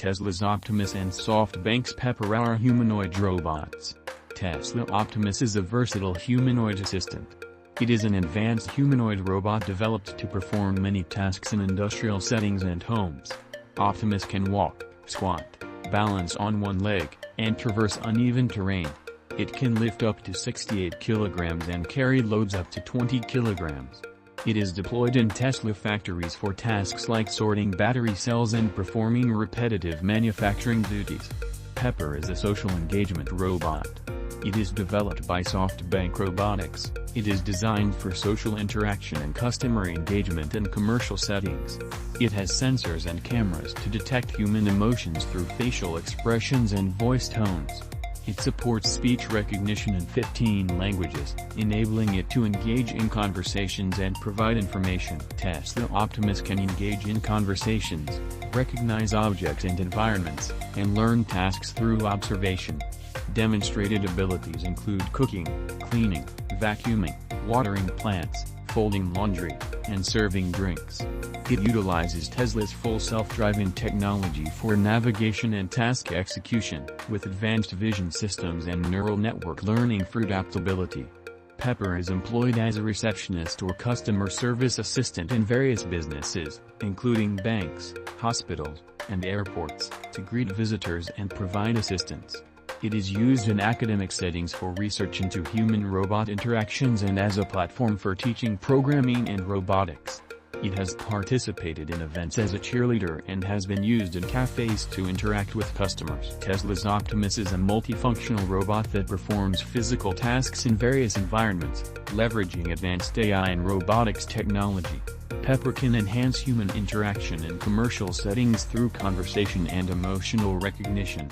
Tesla's Optimus and SoftBank's Pepper are humanoid robots. Tesla Optimus is a versatile humanoid assistant. It is an advanced humanoid robot developed to perform many tasks in industrial settings and homes. Optimus can walk, squat, balance on one leg, and traverse uneven terrain. It can lift up to 68 kilograms and carry loads up to 20 kilograms. It is deployed in Tesla factories for tasks like sorting battery cells and performing repetitive manufacturing duties. Pepper is a social engagement robot. It is developed by SoftBank Robotics. It is designed for social interaction and customer engagement in commercial settings. It has sensors and cameras to detect human emotions through facial expressions and voice tones. It supports speech recognition in 15 languages, enabling it to engage in conversations and provide information. Tesla Optimus can engage in conversations, recognize objects and environments, and learn tasks through observation. Demonstrated abilities include cooking, cleaning, vacuuming, watering plants, folding laundry, and serving drinks. It utilizes Tesla's full self-driving technology for navigation and task execution, with advanced vision systems and neural network learning for adaptability. Pepper is employed as a receptionist or customer service assistant in various businesses, including banks, hospitals, and airports, to greet visitors and provide assistance. It is used in academic settings for research into human-robot interactions and as a platform for teaching programming and robotics. It has participated in events as a cheerleader and has been used in cafes to interact with customers. Tesla's Optimus is a multifunctional robot that performs physical tasks in various environments, leveraging advanced AI and robotics technology. Pepper can enhance human interaction in commercial settings through conversation and emotional recognition.